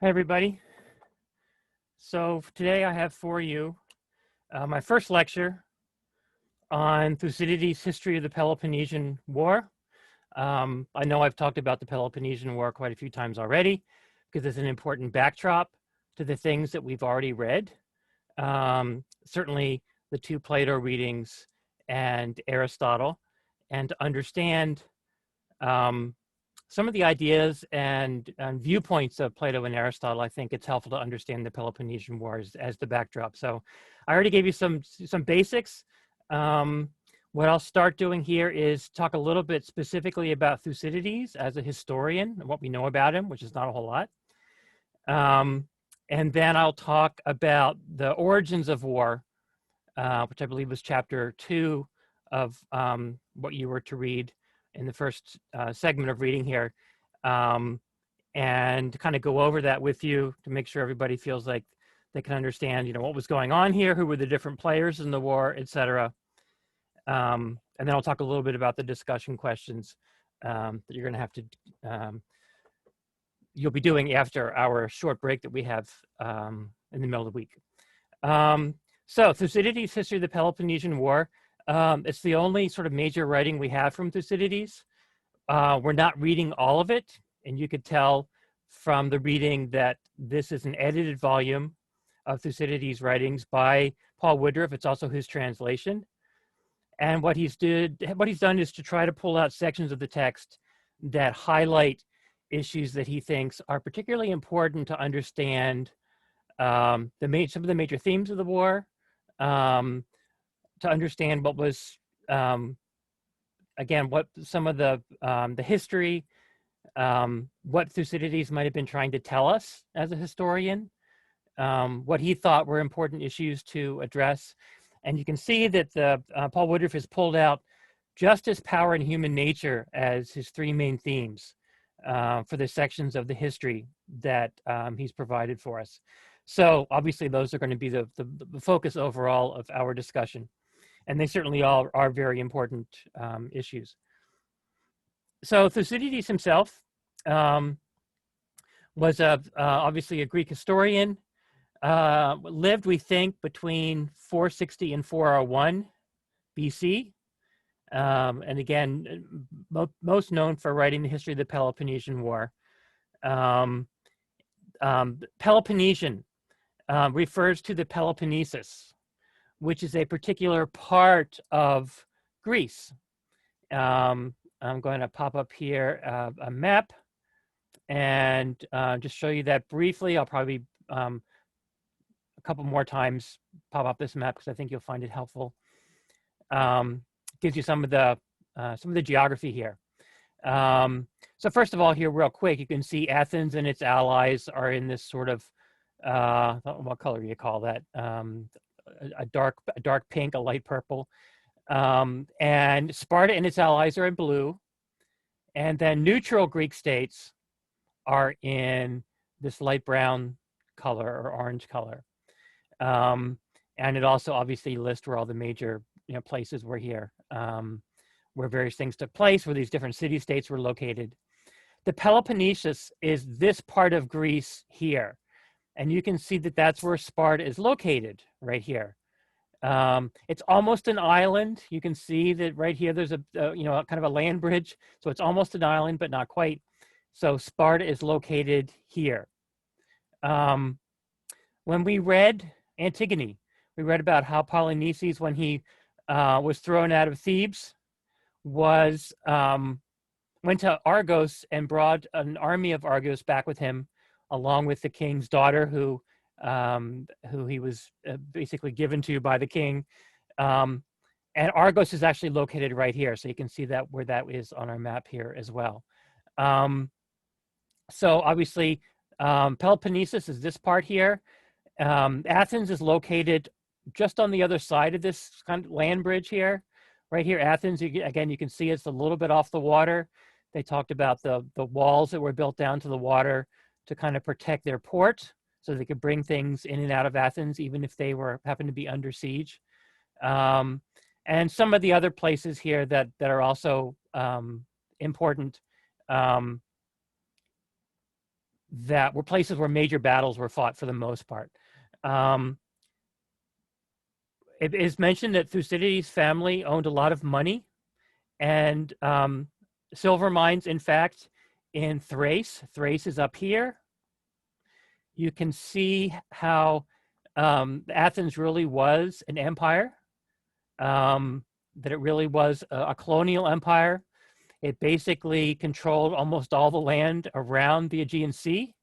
Hi, everybody. So today I have for you my first lecture on Thucydides' History of the Peloponnesian War. I know I've talked about the Peloponnesian War quite a few times already because it's an important backdrop to the things that we've already read. Certainly the two Plato readings and Aristotle, and to understand some of the ideas and viewpoints of Plato and Aristotle, I think it's helpful to understand the Peloponnesian Wars as the backdrop. So I already gave you some basics. What I'll start doing here is talk a little bit specifically about Thucydides as a historian and what we know about him, which is not a whole lot. And then I'll talk about the origins of war, which I believe was chapter 2 of what you were to read in the first segment of reading here, and kind of go over that with you to make sure everybody feels like they can understand, what was going on here, who were the different players in the war, etc. And then I'll talk a little bit about the discussion questions that you're going to have to, you'll be doing after our short break that we have in the middle of the week. So Thucydides' History of the Peloponnesian War. It's the only sort of major writing we have from Thucydides. We're not reading all of it, and you could tell from the reading that this is an edited volume of Thucydides' writings by Paul Woodruff. It's also his translation. And what he's done is to try to pull out sections of the text that highlight issues that he thinks are particularly important to understand some of the major themes of the war, to understand what was, again, what some of the history, what Thucydides might have been trying to tell us as a historian, what he thought were important issues to address. And you can see that Paul Woodruff has pulled out justice, power, and human nature as his three main themes for the sections of the history that he's provided for us. So obviously those are going to be the focus overall of our discussion. And they certainly all are very important issues. So Thucydides himself was obviously a Greek historian, lived, we think, between 460 and 401 BC. And again, most known for writing the history of the Peloponnesian War. Peloponnesian refers to the Peloponnesus, which is a particular part of Greece. I'm going to pop up here a map and just show you that briefly. I'll probably a couple more times pop up this map because I think you'll find it helpful. Gives you some of the geography here. So first of all, here real quick, you can see Athens and its allies are in this sort of what color do you call that? A dark pink, a light purple. And Sparta and its allies are in blue. And then neutral Greek states are in this light brown color or orange color. And it also obviously lists where all the major places were here, where various things took place, where these different city-states were located. The Peloponnesus is this part of Greece here. And you can see that that's where Sparta is located, right here. It's almost an island. You can see that right here there's a kind of a land bridge. So it's almost an island, but not quite. So Sparta is located here. When we read Antigone, we read about how Polynices, when he was thrown out of Thebes, went to Argos and brought an army of Argos back with him, along with the king's daughter, who he was basically given to by the king. And Argos is actually located right here. So you can see that where that is on our map here as well. So obviously, Peloponnesus is this part here. Athens is located just on the other side of this kind of land bridge here. Right here, Athens, again, you can see it's a little bit off the water. They talked about the walls that were built down to the water to kind of protect their port so they could bring things in and out of Athens, even if they happened to be under siege. And some of the other places here that are also important. that were places where major battles were fought for the most part. It is mentioned that Thucydides' family owned a lot of money and silver mines, in fact, in Thrace. Thrace is up here. You can see how Athens really was an empire, that it really was a colonial empire. It basically controlled almost all the land around the Aegean Sea.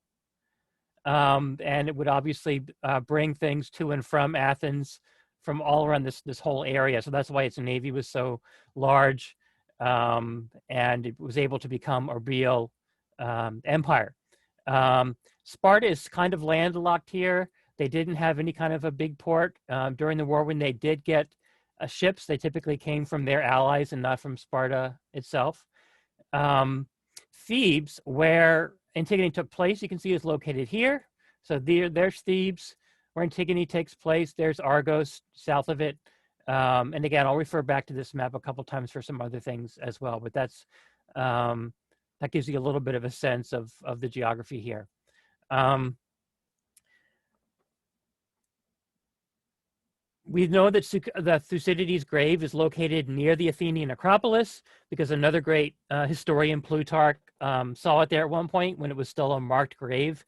And it would obviously bring things to and from Athens from all around this whole area. So that's why its navy was so large, and it was able to become a real empire. Sparta is kind of landlocked here. They didn't have any kind of a big port. During the war, when they did get ships, they typically came from their allies and not from Sparta itself. Thebes, where Antigone took place, you can see is located here. So there's Thebes, where Antigone takes place. There's Argos, south of it. And again, I'll refer back to this map a couple times for some other things as well, but that's that gives you a little bit of a sense of the geography here. We know that Thucydides' grave is located near the Athenian Acropolis because another great historian, Plutarch, saw it there at one point when it was still a marked grave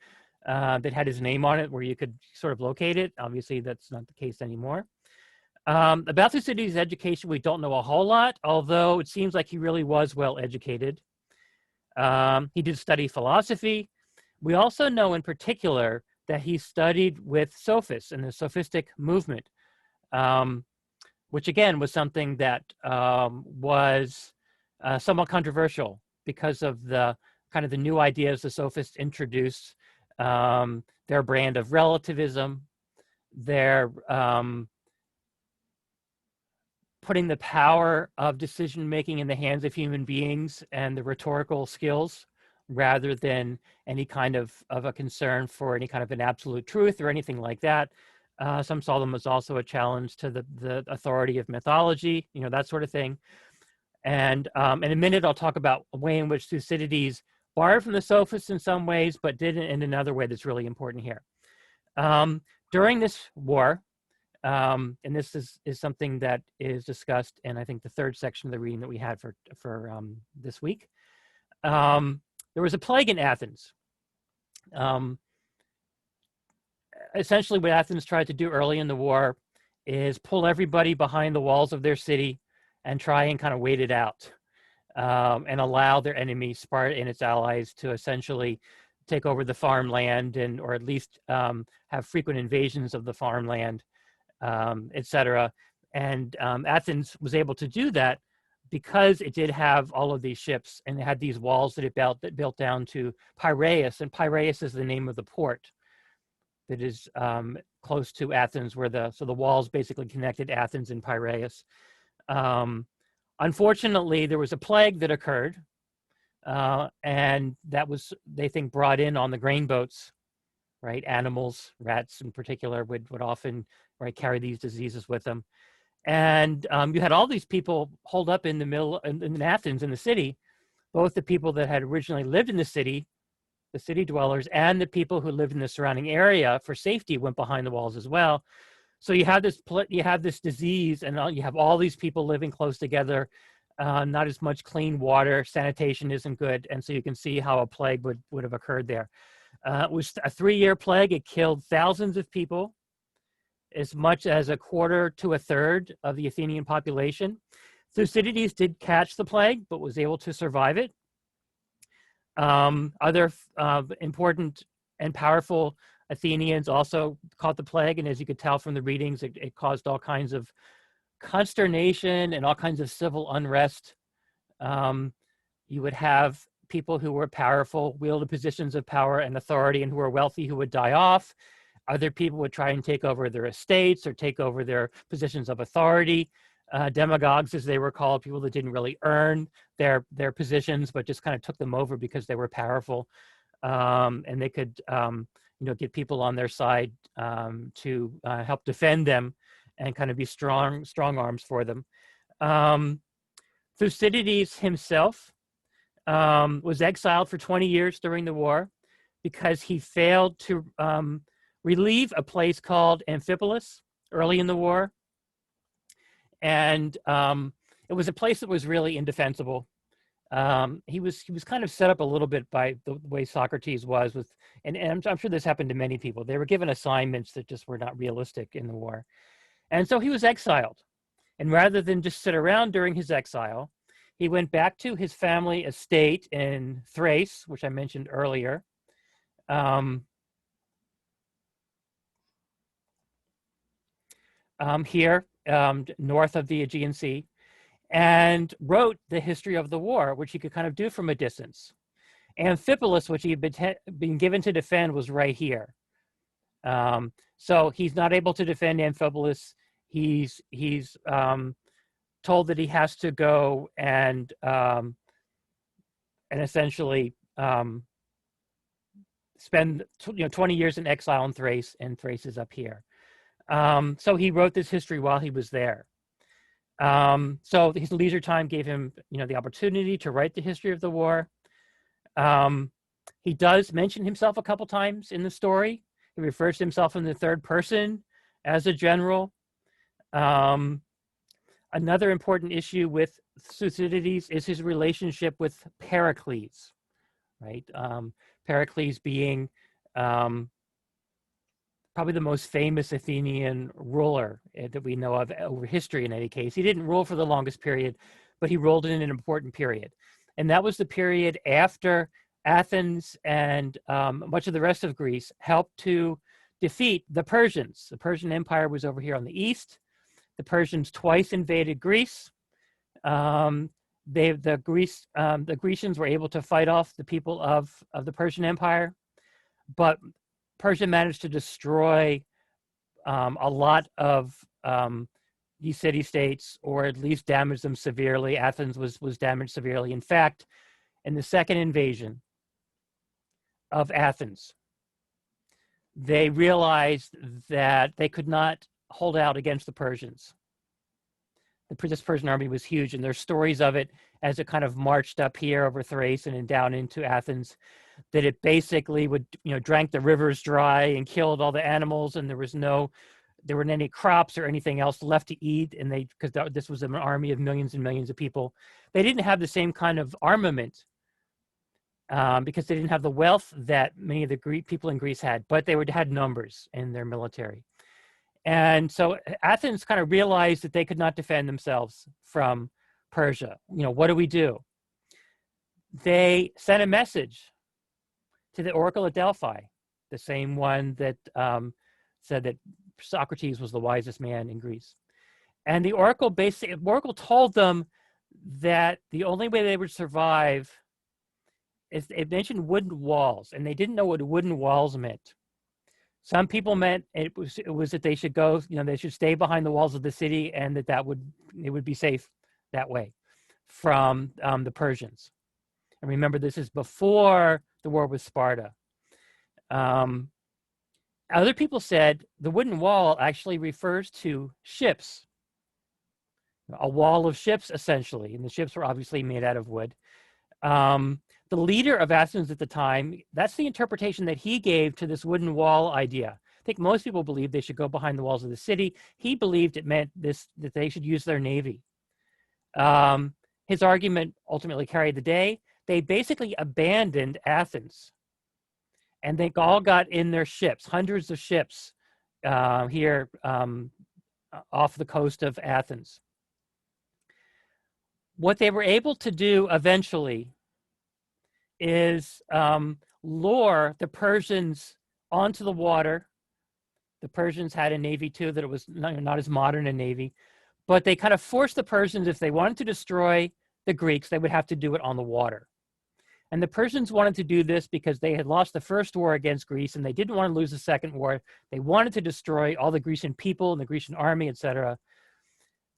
that had his name on it where you could sort of locate it. Obviously, that's not the case anymore. About Thucydides' education, we don't know a whole lot, although it seems like he really was well educated. He did study philosophy. We also know in particular that he studied with sophists in the sophistic movement, which again was something that was somewhat controversial because of the kind of the new ideas the sophists introduced, their brand of relativism, their putting the power of decision-making in the hands of human beings and the rhetorical skills rather than any kind of a concern for any kind of an absolute truth or anything like that. Some saw them as also a challenge to the authority of mythology, you know, that sort of thing. And in a minute, I'll talk about a way in which Thucydides borrowed from the sophists in some ways, but did it in another way that's really important here. During this war, and this is something that is discussed in, I think, the third section of the reading that we had for this week. There was a plague in Athens. Essentially, what Athens tried to do early in the war is pull everybody behind the walls of their city and try and kind of wait it out, and allow their enemy, Sparta and its allies, to essentially take over the farmland and, or at least have frequent invasions of the farmland, etc. And Athens was able to do that because it did have all of these ships and it had these walls that it built down to Piraeus, and Piraeus is the name of the port that is close to Athens, where the walls basically connected Athens and Piraeus. Unfortunately, there was a plague that occurred, and that was, they think, brought in on the grain boats, right? Animals, rats in particular, would often, right, carry these diseases with them. And you had all these people holed up in the middle, in Athens, in the city, both the people that had originally lived in the city dwellers, and the people who lived in the surrounding area for safety went behind the walls as well. So you have this disease, and you have all these people living close together, not as much clean water, sanitation isn't good, and so you can see how a plague would have occurred there. It was a 3-year plague. It killed thousands of people, as much as a quarter to a third of the Athenian population. Thucydides did catch the plague, but was able to survive it. Other important and powerful Athenians also caught the plague, and as you could tell from the readings, it caused all kinds of consternation and all kinds of civil unrest. You would have people who were powerful, wielded positions of power and authority, and who were wealthy, who would die off. Other people would try and take over their estates or take over their positions of authority. Demagogues, as they were called, people that didn't really earn their positions, but just kind of took them over because they were powerful, and they could, get people on their side to help defend them and kind of be strong arms for them. Thucydides himself was exiled for 20 years during the war. because he failed to relieve a place called Amphipolis early in the war. And it was a place that was really indefensible. He was kind of set up a little bit by the way Socrates was with, and I'm sure this happened to many people. They were given assignments that just were not realistic in the war. And so he was exiled. And rather than just sit around during his exile, he went back to his family estate in Thrace, which I mentioned earlier. Here, north of the Aegean Sea, and wrote the history of the war, which he could kind of do from a distance. Amphipolis, which he had been given to defend, was right here. So he's not able to defend Amphipolis. He's told that he has to go and essentially spend 20 years in exile in Thrace, and Thrace is up here. So he wrote this history while he was there. So his leisure time gave him, the opportunity to write the history of the war. He does mention himself a couple times in the story. He refers to himself in the third person as a general. Another important issue with Thucydides is his relationship with Pericles, right? Pericles being probably the most famous Athenian ruler that we know of over history in any case. He didn't rule for the longest period, but he ruled in an important period. And that was the period after Athens and much of the rest of Greece helped to defeat the Persians. The Persian Empire was over here on the east. The Persians twice invaded Greece. The Grecians were able to fight off the people of the Persian Empire, but Persia managed to destroy a lot of these city-states, or at least damage them severely. Athens was damaged severely. In fact, in the second invasion of Athens, they realized that they could not hold out against the Persians. This Persian army was huge, and there's stories of it as it kind of marched up here over Thrace and down into Athens, that it basically would, drank the rivers dry and killed all the animals, and there weren't any crops or anything else left to eat. And because this was an army of millions and millions of people, they didn't have the same kind of armament because they didn't have the wealth that many of the people in Greece had, but they had numbers in their military. And so Athens kind of realized that they could not defend themselves from Persia. What do we do? They sent a message to the Oracle at Delphi, the same one that said that Socrates was the wisest man in Greece. And the Oracle told them that the only way they would survive is, it mentioned wooden walls, and they didn't know what wooden walls meant. Some people meant it was that they should go, they should stay behind the walls of the city, and it would be safe that way from the Persians. And remember, this is before the war with Sparta. Other people said the wooden wall actually refers to ships, a wall of ships, essentially, and the ships were obviously made out of wood. The leader of Athens at the time, that's the interpretation that he gave to this wooden wall idea. I think most people believed they should go behind the walls of the city. He believed it meant that they should use their navy. His argument ultimately carried the day. They basically abandoned Athens, and they all got in their ships, hundreds of ships here off the coast of Athens. What they were able to do eventually is lure the Persians onto the water. The Persians had a navy too, that it was not as modern a navy, but they kind of forced the Persians, if they wanted to destroy the Greeks, they would have to do it on the water. And the Persians wanted to do this because they had lost the first war against Greece, and they didn't want to lose the second war. They wanted to destroy all the Grecian people and the Grecian army, etc.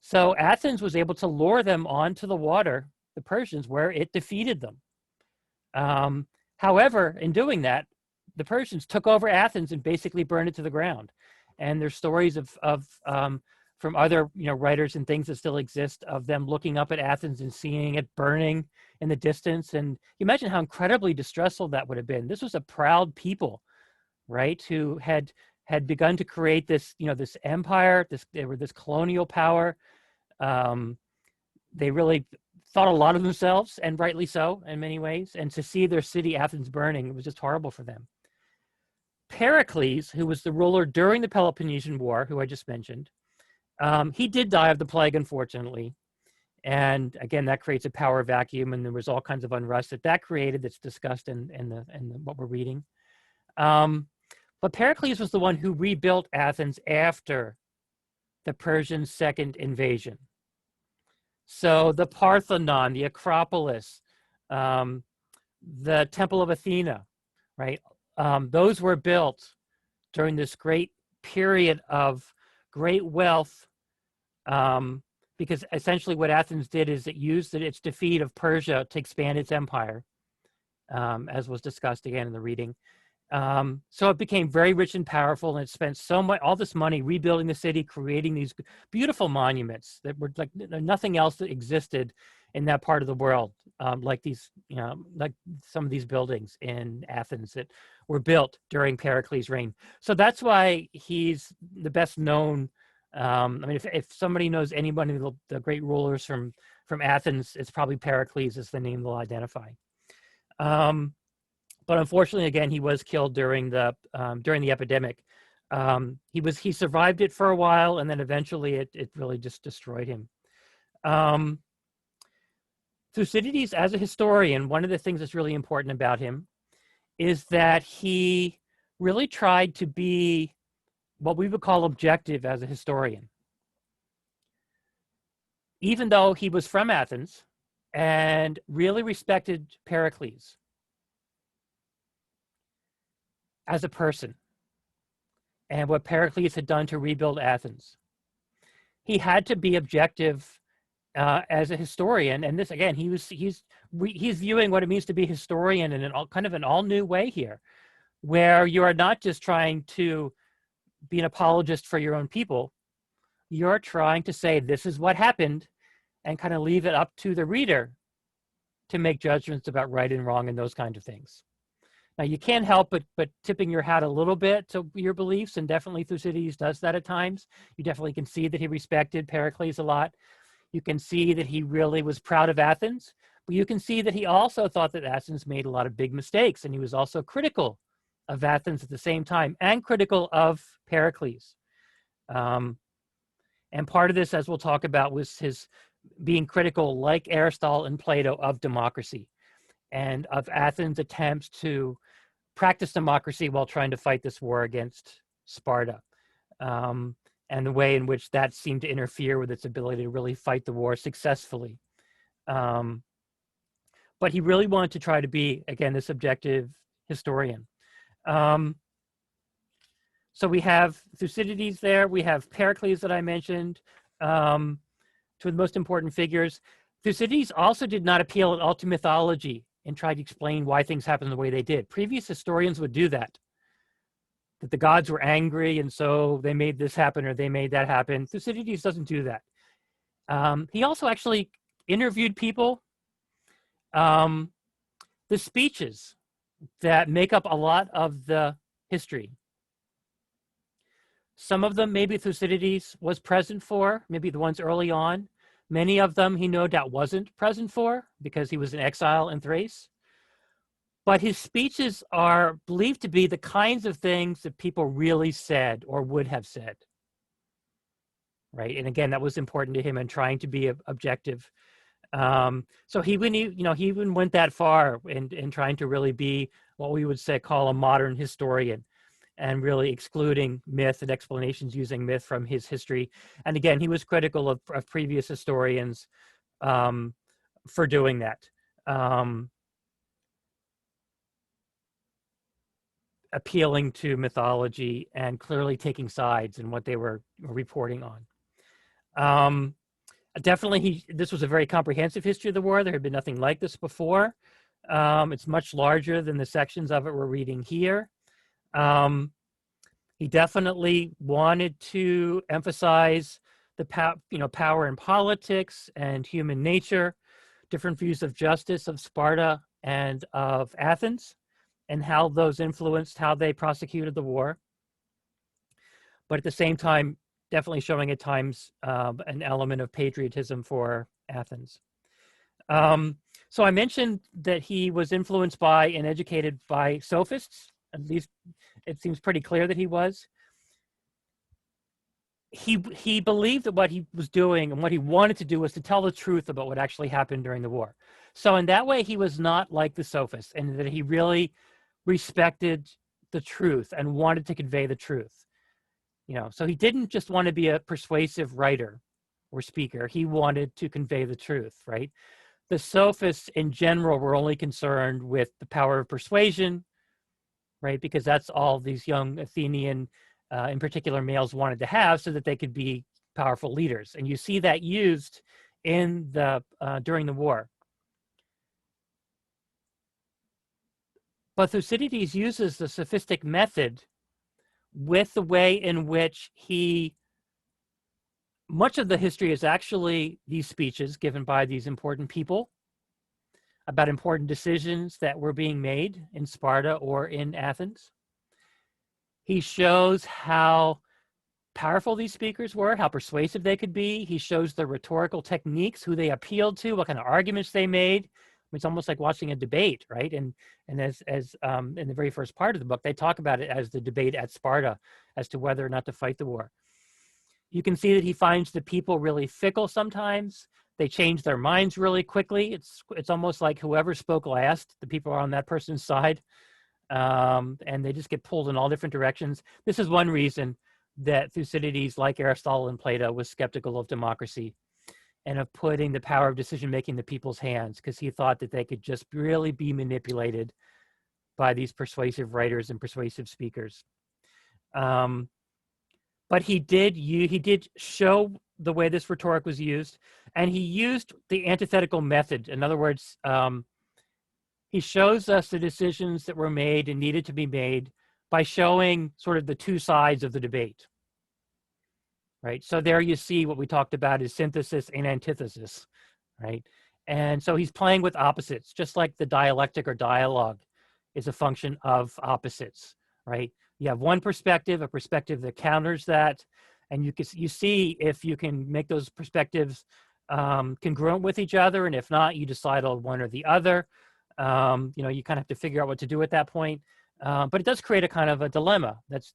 So Athens was able to lure them onto the water, the Persians, where it defeated them. However, in doing that, the Persians took over Athens and basically burned it to the ground. And there's stories of from other writers and things that still exist of them looking up at Athens and seeing it burning in the distance. And you imagine how incredibly distressful that would have been. This was a proud people, right, who had begun to create this this empire. They were this colonial power. They really thought a lot of themselves, and rightly so in many ways. And to see their city, Athens, burning, it was just horrible for them. Pericles, who was the ruler during the Peloponnesian War, who I just mentioned, he did die of the plague, unfortunately. And again, that creates a power vacuum, and there was all kinds of unrest that created that's discussed in what we're reading. But Pericles was the one who rebuilt Athens after the Persian second invasion. So the Parthenon, the Acropolis, the Temple of Athena, right? Those were built during this great period of great wealth, because essentially what Athens did is it used its defeat of Persia to expand its empire, as was discussed again in the reading. So it became very rich and powerful, and it spent all this money rebuilding the city, creating these beautiful monuments that were like nothing else that existed in that part of the world, like these, like some of these buildings in Athens that were built during Pericles' reign. So that's why he's the best known. I mean, if somebody knows anybody, the great rulers from Athens, it's probably Pericles is the name they'll identify. But unfortunately, again, he was killed during the epidemic. He survived it for a while, and then eventually it really just destroyed him. Thucydides, as a historian, one of the things that's really important about him is that he really tried to be what we would call objective as a historian. Even though he was from Athens and really respected Pericles as a person and what Pericles had done to rebuild Athens, he had to be objective as a historian. And this, again, he's viewing what it means to be a historian in an all new way here, where you are not just trying to be an apologist for your own people. You're trying to say this is what happened, and kind of leave it up to the reader to make judgments about right and wrong and those kinds of things. Now, you can't help but tipping your hat a little bit to your beliefs, and definitely Thucydides does that at times. You definitely can see that he respected Pericles a lot. You can see that he really was proud of Athens, but you can see that he also thought that Athens made a lot of big mistakes, and he was also critical of Athens at the same time, and critical of Pericles. And part of this, as we'll talk about, was his being critical, like Aristotle and Plato, of democracy and of Athens' attempts to practice democracy while trying to fight this war against Sparta, and the way in which that seemed to interfere with its ability to really fight the war successfully. But he really wanted to try to be, again, this objective historian. So we have Thucydides there. We have Pericles that I mentioned, two of the most important figures. Thucydides also did not appeal at all to mythology and try to explain why things happened the way they did. Previous historians would do that the gods were angry and so they made this happen or they made that happen. Thucydides doesn't do that. He also actually interviewed people. The speeches that make up a lot of the history, some of them maybe Thucydides was present for, maybe the ones early on. Many of them he no doubt wasn't present for because he was in exile in Thrace. But his speeches are believed to be the kinds of things that people really said or would have said. Right? And again, that was important to him in trying to be objective. So he even went that far in trying to really be what we would call a modern historian, and really excluding myth and explanations using myth from his history. And again, he was critical of previous historians for doing that. Appealing to mythology and clearly taking sides in what they were reporting on. Definitely, this was a very comprehensive history of the war. There had been nothing like this before. It's much larger than the sections of it we're reading here. He definitely wanted to emphasize power in politics and human nature, different views of justice of Sparta and of Athens, and how those influenced how they prosecuted the war. But at the same time, definitely showing at times an element of patriotism for Athens. So I mentioned that he was influenced by and educated by sophists. At least it seems pretty clear that he was. He believed that what he was doing and what he wanted to do was to tell the truth about what actually happened during the war. So in that way, he was not like the sophists, and that he really respected the truth and wanted to convey the truth. So he didn't just want to be a persuasive writer or speaker. He wanted to convey the truth, right? The sophists in general were only concerned with the power of persuasion, right? Because that's all these young Athenian, in particular males, wanted to have so that they could be powerful leaders. And you see that used in during the war. But Thucydides uses the sophistic method with the way in which much of the history is actually these speeches given by these important people about important decisions that were being made in Sparta or in Athens. He shows how powerful these speakers were, how persuasive they could be. He shows the rhetorical techniques, who they appealed to, what kind of arguments they made. It's almost like watching a debate, right? And as in the very first part of the book, they talk about it as the debate at Sparta as to whether or not to fight the war. You can see that he finds the people really fickle sometimes. They change their minds really quickly. It's almost like whoever spoke last, the people are on that person's side, and they just get pulled in all different directions. This is one reason that Thucydides, like Aristotle and Plato, was skeptical of democracy and of putting the power of decision-making in the people's hands, because he thought that they could just really be manipulated by these persuasive writers and persuasive speakers. But he did show the way this rhetoric was used, and he used the antithetical method. In other words, he shows us the decisions that were made and needed to be made by showing sort of the two sides of the debate, right? So there you see what we talked about is synthesis and antithesis, right? And so he's playing with opposites, just like the dialectic or dialogue is a function of opposites, right? You have one perspective, a perspective that counters that, and you see if you can make those perspectives congruent with each other, and if not, you decide on one or the other. You kind of have to figure out what to do at that point. But it does create a kind of a dilemma. That's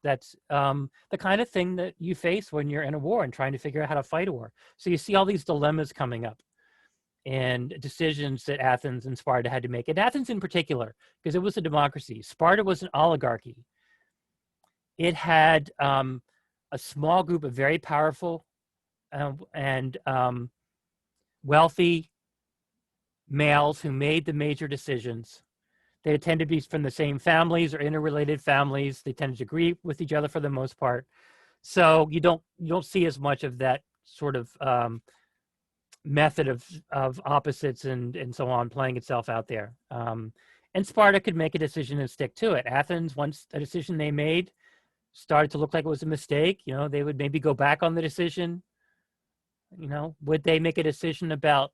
the kind of thing that you face when you're in a war and trying to figure out how to fight a war. So you see all these dilemmas coming up and decisions that Athens and Sparta had to make. And Athens in particular, because it was a democracy. Sparta was an oligarchy. It had a small group of very powerful and wealthy males who made the major decisions. They tended to be from the same families or interrelated families. They tended to agree with each other for the most part. So you don't see as much of that sort of method of opposites and so on playing itself out there. And Sparta could make a decision and stick to it. Athens, once a decision they made started to look like it was a mistake, they would maybe go back on the decision. Would they make a decision about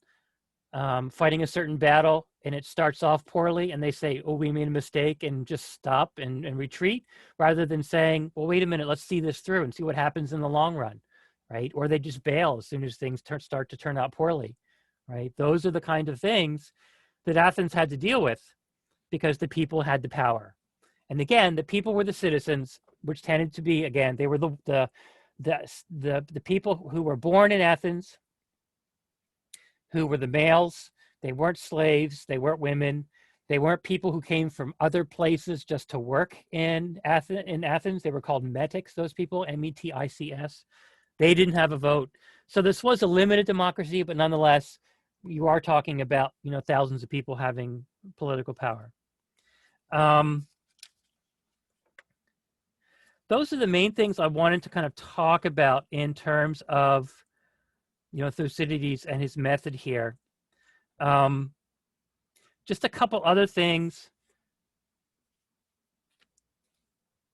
fighting a certain battle and it starts off poorly and they say, oh, we made a mistake, and just stop and retreat, rather than saying, well, wait a minute, let's see this through and see what happens in the long run, right? Or they just bail as soon as things start to turn out poorly, right? Those are the kind of things that Athens had to deal with because the people had the power. And again, the people were the citizens, which tended to be, again, they were the people who were born in Athens, who were the males. They weren't slaves. They weren't women. They weren't people who came from other places just to work in Athens. They were called metics, those people, M-E-T-I-C-S. They didn't have a vote. So this was a limited democracy, but nonetheless, you are talking about, thousands of people having political power. Those are the main things I wanted to kind of talk about in terms of, Thucydides and his method here. Just a couple other things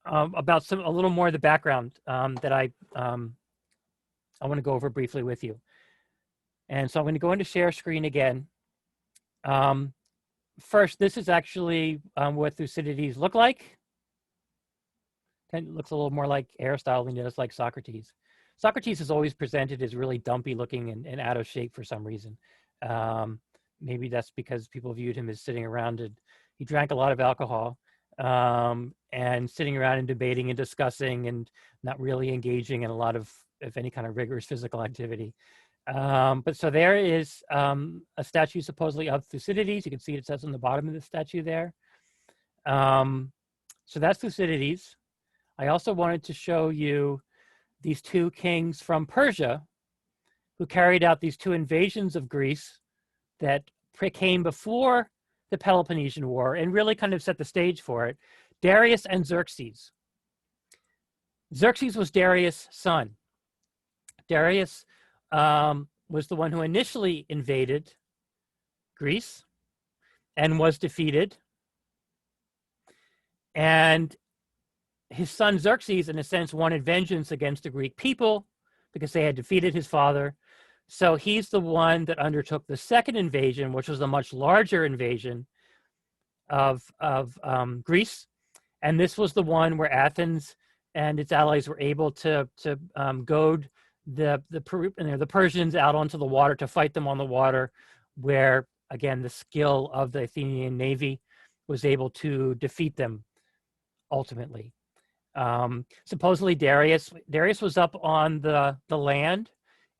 about a little more of the background that I I want to go over briefly with you. And so I'm going to go into share screen again. First, this is actually what Thucydides looked like. It looks a little more like Aristotle than it does like Socrates. Socrates is always presented as really dumpy looking and out of shape for some reason. Maybe that's because people viewed him as sitting around and he drank a lot of alcohol and sitting around and debating and discussing and not really engaging in a lot of any kind of rigorous physical activity. But so there is a statue supposedly of Thucydides. You can see it says on the bottom of the statue there. So that's Thucydides. I also wanted to show you these two kings from Persia who carried out these two invasions of Greece that came before the Peloponnesian War and really kind of set the stage for it. Darius and Xerxes. Xerxes was Darius' son. Darius was the one who initially invaded Greece and was defeated. And his son Xerxes, in a sense, wanted vengeance against the Greek people because they had defeated his father. So he's the one that undertook the second invasion, which was a much larger invasion of Greece. And this was the one where Athens and its allies were able to goad the Persians out onto the water to fight them on the water, where, again, the skill of the Athenian navy was able to defeat them ultimately. Supposedly Darius was up on the land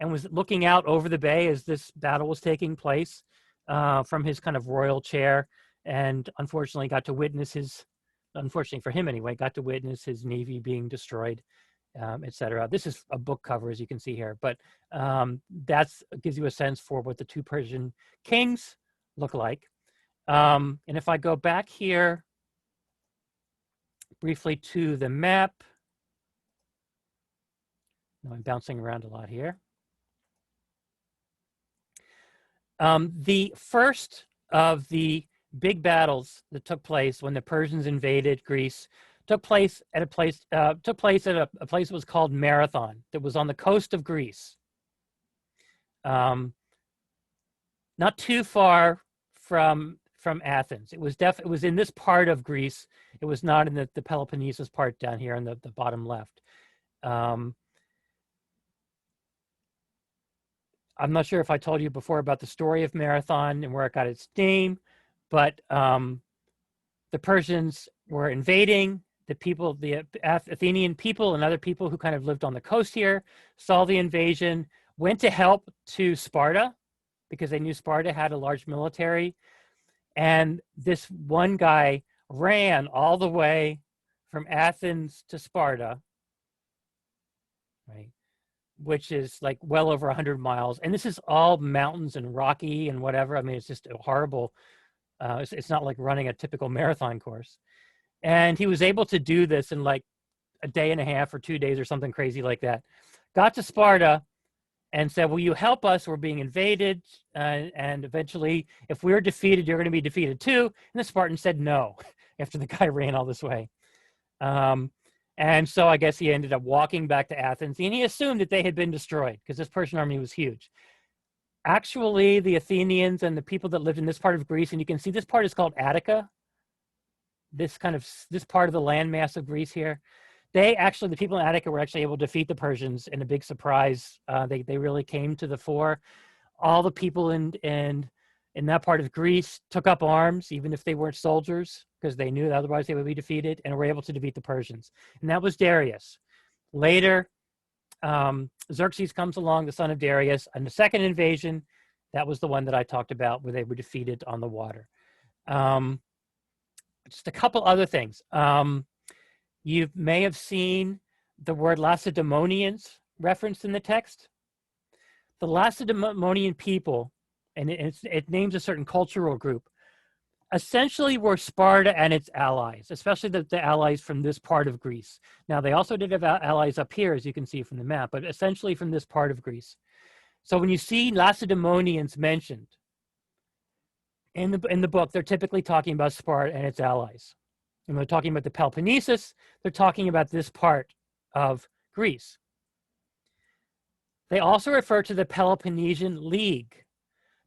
and was looking out over the bay as this battle was taking place from his kind of royal chair, and unfortunately got to witness unfortunately for him anyway, got to witness his navy being destroyed, etc. This is a book cover, as you can see here, but that gives you a sense for what the two Persian kings look like. And if I go back here briefly to the map. I'm bouncing around a lot here. The first of the big battles that took place when the Persians invaded Greece took place at a place that was called Marathon, that was on the coast of Greece, not too far from Athens. It was in this part of Greece. It was not in the Peloponnesus part down here in the bottom left. I'm not sure if I told you before about the story of Marathon and where it got its name, but the Persians were invading. The Athenian people and other people who kind of lived on the coast here saw the invasion, went to help to Sparta because they knew Sparta had a large military. And this one guy ran all the way from Athens to Sparta, right? Which is like well over 100 miles. And this is all mountains and rocky and whatever. I mean, it's just a horrible, it's not like running a typical marathon course. And he was able to do this in like a day and a half or 2 days or something crazy like that. Got to Sparta and said, will you help us? We're being invaded. And eventually, if we're defeated, you're going to be defeated too. And the Spartan said no after the guy ran all this way. And so I guess he ended up walking back to Athens, and he assumed that they had been destroyed because this Persian army was huge. Actually, the Athenians and the people that lived in this part of Greece, and you can see this part is called Attica, this part of the landmass of Greece here. The people in Attica were actually able to defeat the Persians in a big surprise. They really came to the fore. All the people in that part of Greece took up arms, even if they weren't soldiers, because they knew that otherwise they would be defeated, and were able to defeat the Persians. And that was Darius. Later, Xerxes comes along, the son of Darius, and the second invasion, that was the one that I talked about, where they were defeated on the water. Just a couple other things. You may have seen the word Lacedaemonians referenced in the text. The Lacedaemonian people, and it names a certain cultural group, essentially were Sparta and its allies, especially the allies from this part of Greece. Now, they also did have allies up here, as you can see from the map, but essentially from this part of Greece. So when you see Lacedaemonians mentioned in the book, they're typically talking about Sparta and its allies. And when they're talking about the Peloponnesus, they're talking about this part of Greece. They also refer to the Peloponnesian League.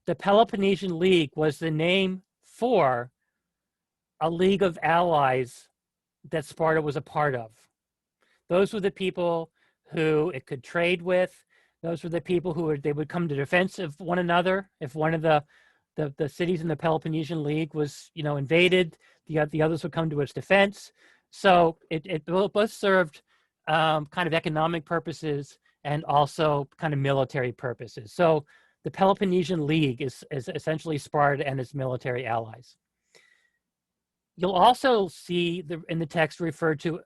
The Peloponnesian League was the name for a league of allies that Sparta was a part of. Those were the people who it could trade with. Those were the people who they would come to defense of one another. If one of the cities in the Peloponnesian League was, invaded, the others would come to its defense. So it both served kind of economic purposes and also kind of military purposes. So the Peloponnesian League is essentially Sparta and its military allies. You'll also see in the text referred to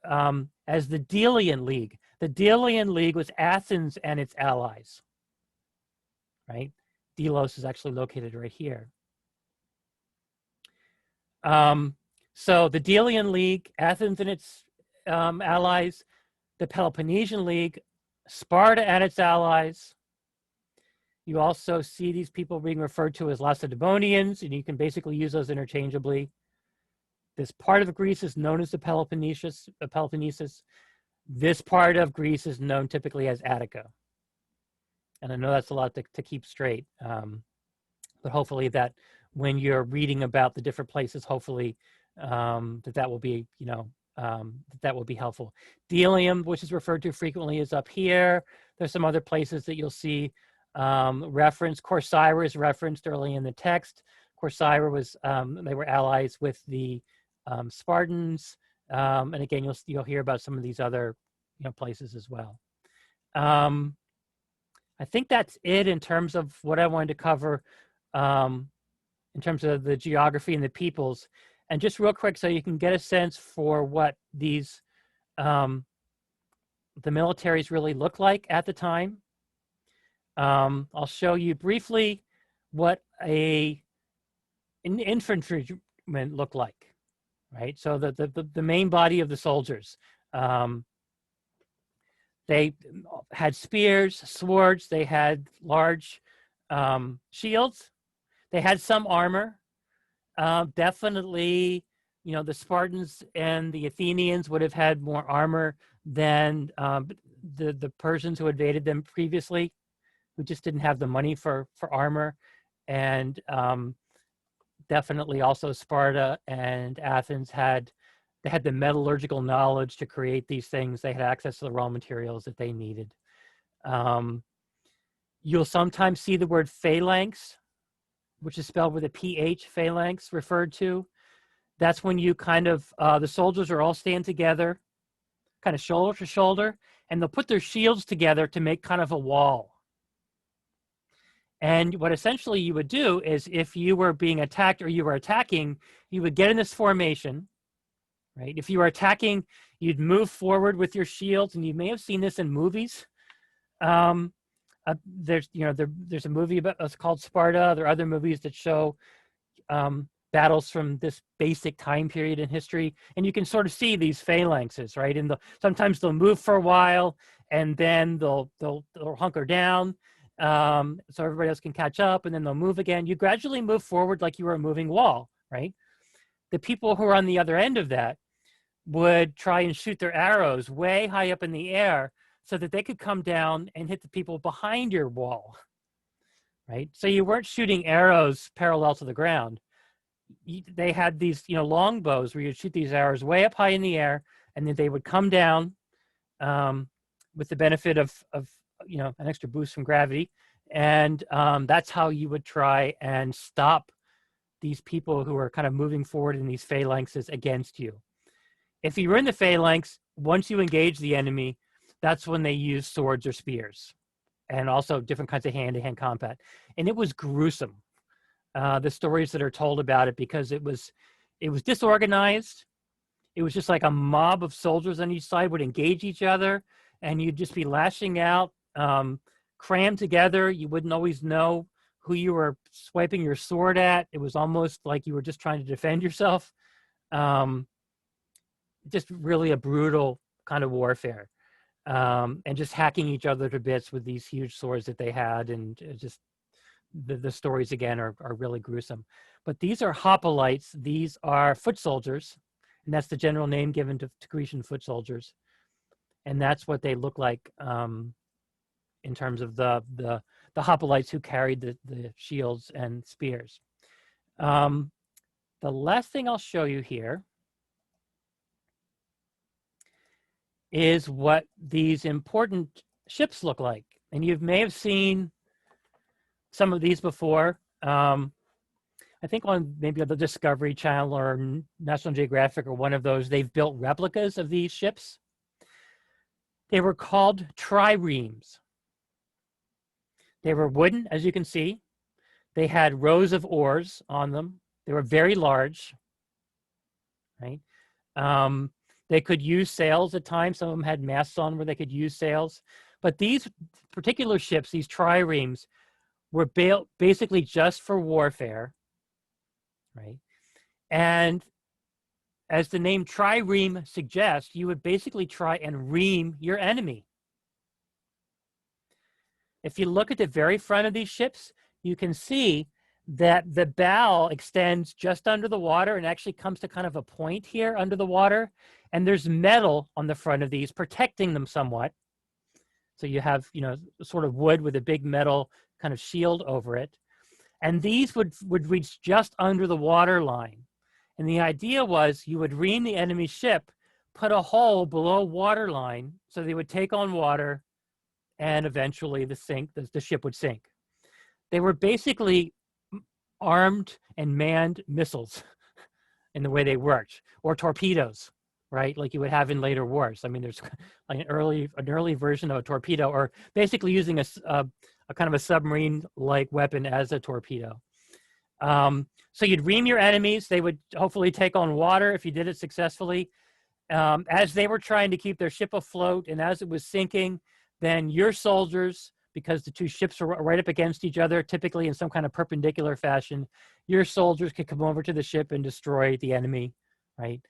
as the Delian League. The Delian League was Athens and its allies, right? Delos is actually located right here. So the Delian League, Athens and its allies, the Peloponnesian League, Sparta and its allies. You also see these people being referred to as Lacedaemonians, and you can basically use those interchangeably. This part of Greece is known as the Peloponnesus. This part of Greece is known typically as Attica. And I know that's a lot to keep straight, but hopefully that when you're reading about the different places, hopefully that will be, that will be helpful. Delium, which is referred to frequently, is up here. There's some other places that you'll see referenced. Corcyra is referenced early in the text. Corcyra was, they were allies with the Spartans, and again, you'll hear about some of these other places as well. I think that's it in terms of what I wanted to cover in terms of the geography and the peoples. And just real quick, so you can get a sense for what these the militaries really looked like at the time. I'll show you briefly what an infantryman looked like. Right, so the main body of the soldiers, they had spears, swords, they had large shields, they had some armor. Definitely, the Spartans and the Athenians would have had more armor than the Persians who invaded them previously, who just didn't have the money for armor, and definitely also Sparta and Athens had the metallurgical knowledge to create these things. They had access to the raw materials that they needed. You'll sometimes see the word phalanx, which is spelled with a PH, phalanx, referred to. That's when you kind of, the soldiers are all stand together, kind of shoulder to shoulder, and they'll put their shields together to make kind of a wall. And what essentially you would do is if you were being attacked or you were attacking, you would get in this formation, right? If you were attacking, you'd move forward with your shields, and you may have seen this in movies. There's a movie it's called Sparta. There are other movies that show battles from this basic time period in history, and you can sort of see these phalanxes, right? And sometimes they'll move for a while, and then they'll hunker down. So everybody else can catch up, and then they'll move again. You gradually move forward like you were a moving wall, right? The people who are on the other end of that would try and shoot their arrows way high up in the air so that they could come down and hit the people behind your wall, right? So you weren't shooting arrows parallel to the ground. They had these, long bows where you'd shoot these arrows way up high in the air, and then they would come down with the benefit of an extra boost from gravity. And that's how you would try and stop these people who are kind of moving forward in these phalanxes against you. If you were in the phalanx, once you engage the enemy, that's when they use swords or spears, and also different kinds of hand-to-hand combat. And it was gruesome, the stories that are told about it, because it was disorganized. It was just like a mob of soldiers on each side would engage each other, and you'd just be lashing out, crammed together. You wouldn't always know who you were swiping your sword at. It was almost like you were just trying to defend yourself. Just really a brutal kind of warfare, and just hacking each other to bits with these huge swords that they had. And just the stories again are really gruesome. But these are hoplites. These are foot soldiers, and that's the general name given to Grecian foot soldiers. And that's what they look like in terms of the hoplites who carried the shields and spears. The last thing I'll show you here is what these important ships look like. And you may have seen some of these before. I think on maybe the Discovery Channel or National Geographic or one of those, they've built replicas of these ships. They were called triremes. They were wooden, as you can see. They had rows of oars on them. They were very large, right? They could use sails at times. Some of them had masts on where they could use sails. But these particular ships, these triremes, were built basically just for warfare, right? And as the name trireme suggests, you would basically try and ream your enemy. If you look at the very front of these ships, you can see that the bow extends just under the water and actually comes to kind of a point here under the water. And there's metal on the front of these protecting them somewhat. So you have, you know, sort of wood with a big metal kind of shield over it. And these would reach just under the water line. And the idea was you would ream the enemy ship, put a hole below water line so they would take on water, and eventually the ship would sink. They were basically armed and manned missiles in the way they worked, or torpedoes, right? Like you would have in later wars. I mean, there's like an early version of a torpedo, or basically using a kind of a submarine-like weapon as a torpedo. So you'd ream your enemies. They would hopefully take on water if you did it successfully. As they were trying to keep their ship afloat and as it was sinking, then your soldiers, because the two ships were right up against each other, typically in some kind of perpendicular fashion, your soldiers could come over to the ship and destroy the enemy, right?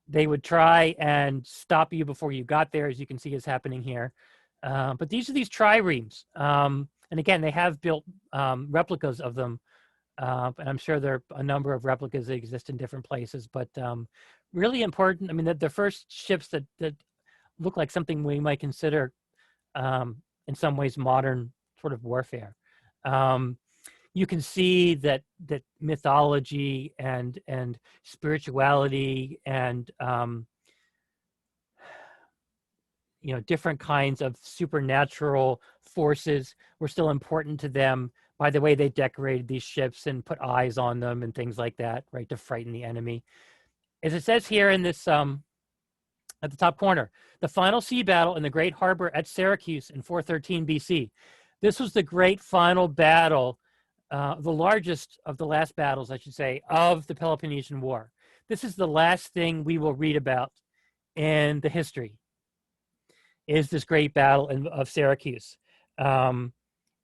They would try and stop you before you got there, as you can see is happening here. But these are these triremes. And again, they have built replicas of them. And I'm sure there are a number of replicas that exist in different places. But really important, I mean, the first ships that look like something we might consider in some ways modern sort of warfare. You can see that mythology and spirituality and you know, different kinds of supernatural forces were still important to them by the way they decorated these ships and put eyes on them and things like that, right, to frighten the enemy. As it says here in this at the top corner, the final sea battle in the great harbor at Syracuse in 413 BC. This was the great final battle, the largest of the last battles, I should say, of the Peloponnesian War. This is the last thing we will read about in the history, is this great battle of Syracuse. And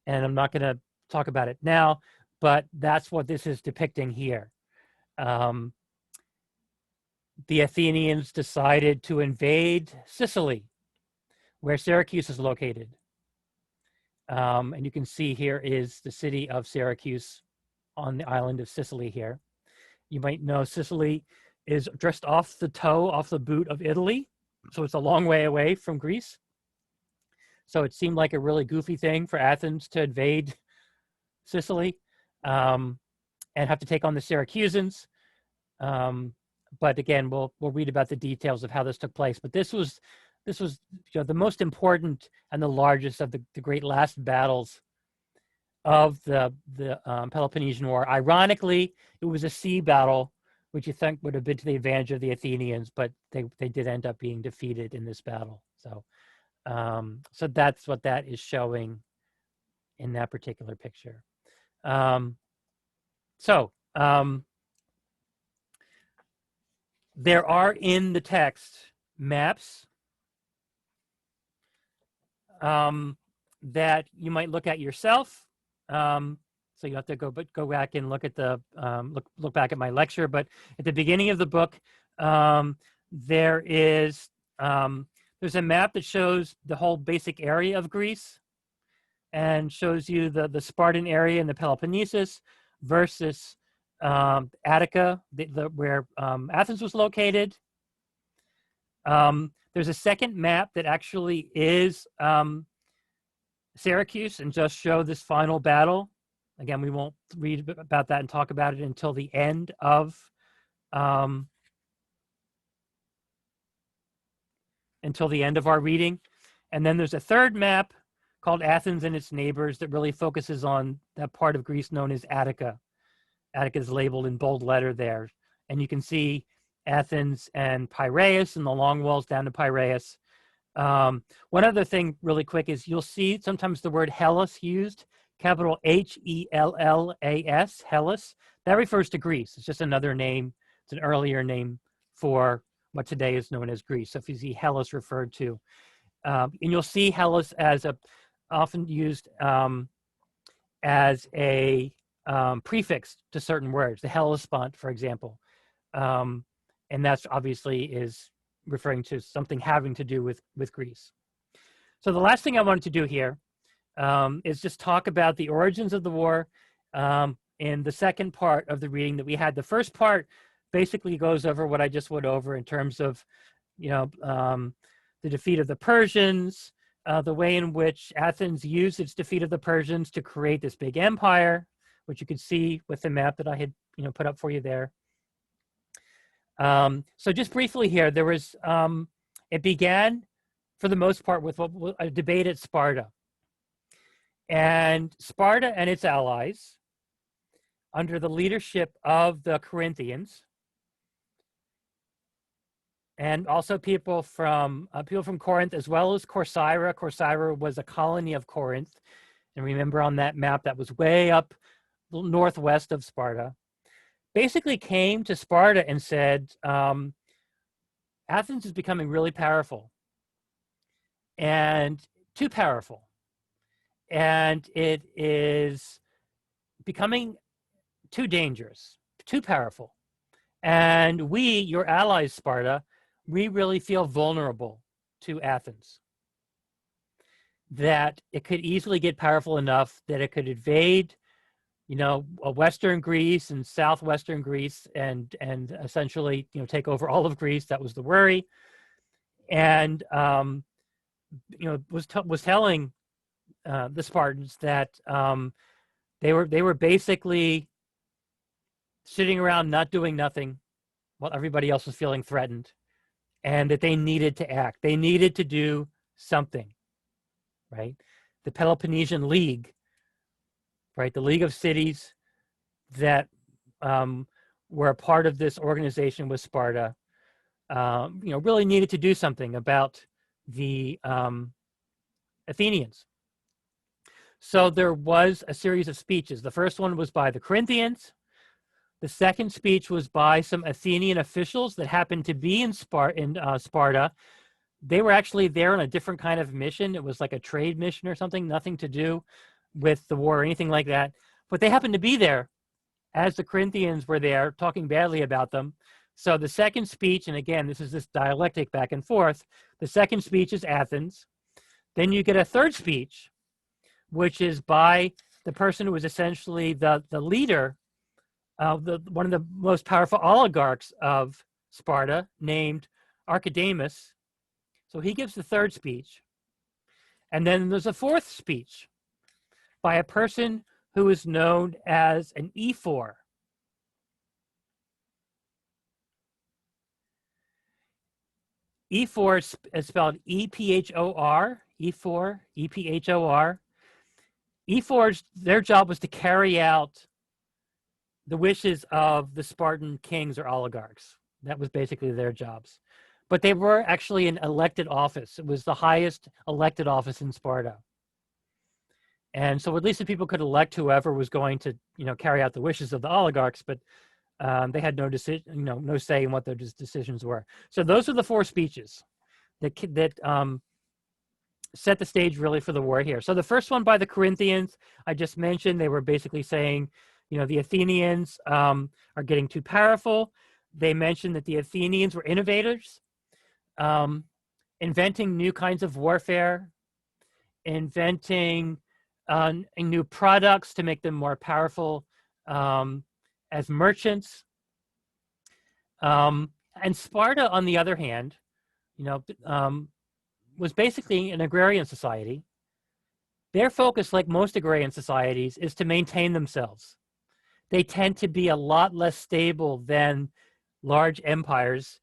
I'm not going to talk about it now, but that's what this is depicting here. The Athenians decided to invade Sicily, where Syracuse is located. And you can see here is the city of Syracuse on the island of Sicily here. You might know Sicily is just off the boot of Italy. So it's a long way away from Greece. So it seemed like a really goofy thing for Athens to invade Sicily and have to take on the Syracusans. But again, we'll read about the details of how this took place. But this was you know, the most important and the largest of the great last battles of the Peloponnesian War. Ironically, it was a sea battle, which you think would have been to the advantage of the Athenians, but they did end up being defeated in this battle. So so that's what that is showing in that particular picture. There are in the text maps that you might look at yourself. So you have to go back and look at the look back at my lecture. But at the beginning of the book, there's a map that shows the whole basic area of Greece and shows you the Spartan area and the Peloponnesus versus Attica, where Athens was located. There's a second map that actually is Syracuse and just show this final battle. Again, we won't read about that and talk about it until the end of our reading. And then there's a third map called Athens and its Neighbors that really focuses on that part of Greece known as Attica. Attica is labeled in bold letter there. And you can see Athens and Piraeus and the long walls down to Piraeus. One other thing really quick is you'll see sometimes the word Hellas used, capital Hellas, Hellas. That refers to Greece. It's just another name. It's an earlier name for what today is known as Greece. So if you see Hellas referred to, and you'll see Hellas as often used as a prefix to certain words, the Hellespont, for example. And that's obviously is referring to something having to do with Greece. So the last thing I wanted to do here is just talk about the origins of the war in the second part of the reading that we had. The first part basically goes over what I just went over in terms of, the defeat of the Persians, the way in which Athens used its defeat of the Persians to create this big empire, which you could see with the map that I had, put up for you there. So just briefly here, there was, it began for the most part with a debate at Sparta. And Sparta and its allies, under the leadership of the Corinthians, and also people from Corinth, as well as Corcyra. Corcyra was a colony of Corinth. And remember on that map, that was way up northwest of Sparta. Basically came to Sparta and said, Athens is becoming really powerful and too powerful. And it is becoming too dangerous, too powerful. And we, your allies, Sparta, we really feel vulnerable to Athens. That it could easily get powerful enough that it could invade, Western Greece and southwestern Greece and essentially, take over all of Greece. That was the worry. And, was telling the Spartans that they were basically sitting around not doing nothing while everybody else was feeling threatened, and that they needed to act. They needed to do something, right? The Peloponnesian League, right? The League of Cities that were a part of this organization with Sparta, really needed to do something about the Athenians. So there was a series of speeches. The first one was by the Corinthians. The second speech was by some Athenian officials that happened to be in Sparta. They were actually there on a different kind of mission. It was like a trade mission or something, nothing to do with the war or anything like that. But they happened to be there as the Corinthians were there talking badly about them. So the second speech, and again, this is this dialectic back and forth, the second speech is Athens. Then you get a third speech, which is by the person who was essentially the leader of one of the most powerful oligarchs of Sparta, named Archidamus. So he gives the third speech. And then there's a fourth speech by a person who is known as an ephor. Ephor is spelled E-P-H-O-R, ephor, E-P-H-O-R. Ephors, their job was to carry out the wishes of the Spartan kings or oligarchs. That was basically their jobs. But they were actually an elected office. It was the highest elected office in Sparta. And so at least the people could elect whoever was going to, carry out the wishes of the oligarchs, but they had no decision, no say in what their decisions were. So those are the four speeches that set the stage really for the war here. So the first one by the Corinthians, I just mentioned, they were basically saying, the Athenians are getting too powerful. They mentioned that the Athenians were innovators, inventing new kinds of warfare, inventing new products to make them more powerful as merchants. And Sparta, on the other hand, was basically an agrarian society. Their focus, like most agrarian societies, is to maintain themselves. They tend to be a lot less stable than large empires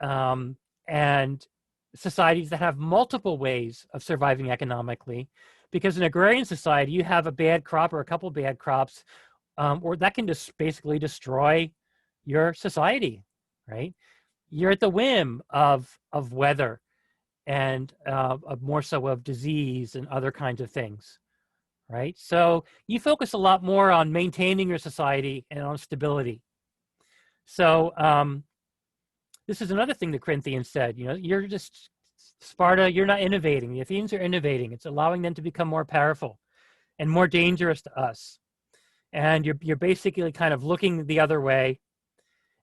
and societies that have multiple ways of surviving economically. Because in agrarian society, you have a bad crop or a couple bad crops, or that can just basically destroy your society, right? You're at the whim of weather and more so of disease and other kinds of things, right? So you focus a lot more on maintaining your society and on stability. So this is another thing the Corinthians said, you know, you're just, Sparta, you're not innovating. The Athenians are innovating. It's allowing them to become more powerful and more dangerous to us. And you're basically kind of looking the other way.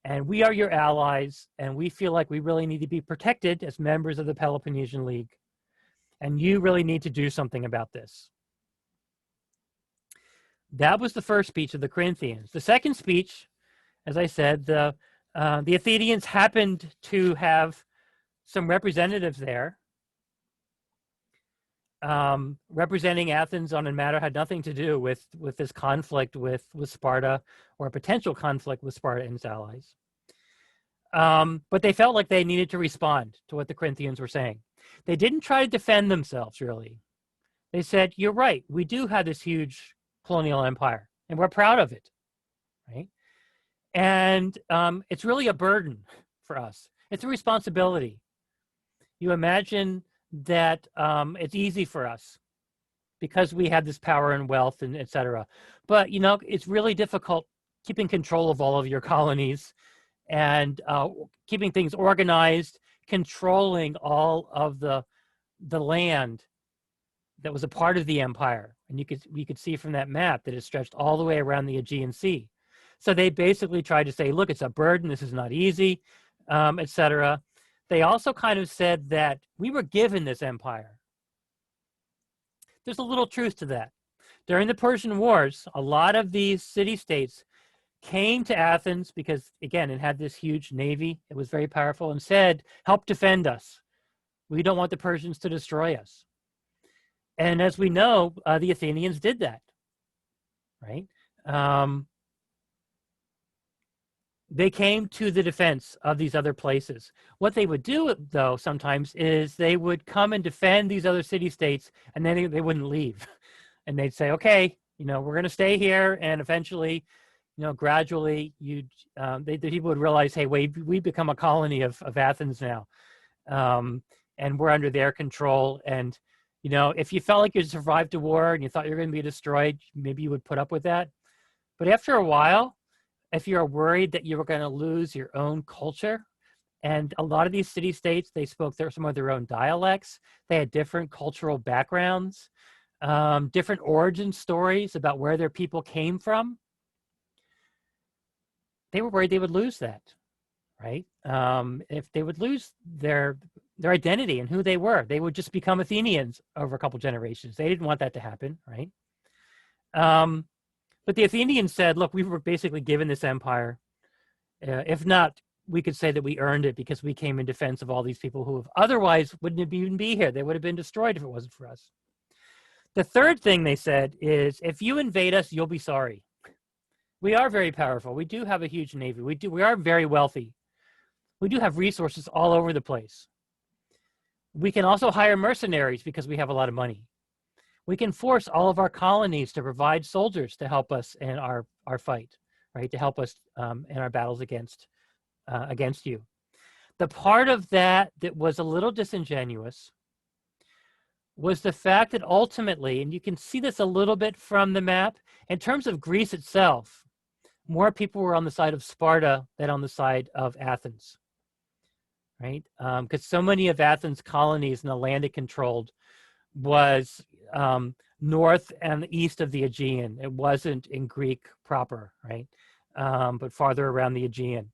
And we are your allies, and we feel like we really need to be protected as members of the Peloponnesian League. And you really need to do something about this. That was the first speech of the Corinthians. The second speech, as I said, the Athenians happened to have some representatives there representing Athens on a matter had nothing to do with this conflict with Sparta, or a potential conflict with Sparta and its allies. But they felt like they needed to respond to what the Corinthians were saying. They didn't try to defend themselves, really. They said, you're right, we do have this huge colonial empire, and we're proud of it, right? And it's really a burden for us. It's a responsibility. You imagine that it's easy for us because we have this power and wealth and et cetera. But, you know, it's really difficult keeping control of all of your colonies and keeping things organized, controlling all of the land that was a part of the empire. And you could see from that map that it stretched all the way around the Aegean Sea. So they basically tried to say, look, it's a burden, this is not easy, et cetera. They also kind of said that we were given this empire. There's a little truth to that. During the Persian Wars, a lot of these city-states came to Athens because, again, it had this huge navy. It was very powerful and said, help defend us. We don't want the Persians to destroy us. And as we know, the Athenians did that, right? They came to the defense of these other places. What they would do, though, sometimes is they would come and defend these other city-states, and then they wouldn't leave. And they'd say, okay, you know, we're going to stay here, and eventually, you know, gradually, the people would realize, hey, we become a colony of Athens now, and we're under their control. And, you know, if you felt like you survived a war and you thought you were going to be destroyed, maybe you would put up with that. But after a while, if you're worried that you were going to lose your own culture, and a lot of these city-states, they spoke some of their own dialects, they had different cultural backgrounds, different origin stories about where their people came from, they were worried they would lose that, right? If they would lose their identity and who they were, they would just become Athenians over a couple generations. They didn't want that to happen, right? But the Athenians said, look, we were basically given this empire. If not, we could say that we earned it because we came in defense of all these people who have otherwise wouldn't even be here. They would have been destroyed if it wasn't for us. The third thing they said is, if you invade us, you'll be sorry. We are very powerful. We do have a huge navy. We are very wealthy. We do have resources all over the place. We can also hire mercenaries because we have a lot of money. We can force all of our colonies to provide soldiers to help us in our fight, right? To help us in our battles against you. The part of that was a little disingenuous was the fact that ultimately, and you can see this a little bit from the map, in terms of Greece itself, more people were on the side of Sparta than on the side of Athens, right? Because so many of Athens' colonies and the land it controlled was north and east of the Aegean. It wasn't in Greek proper, right? But farther around the Aegean,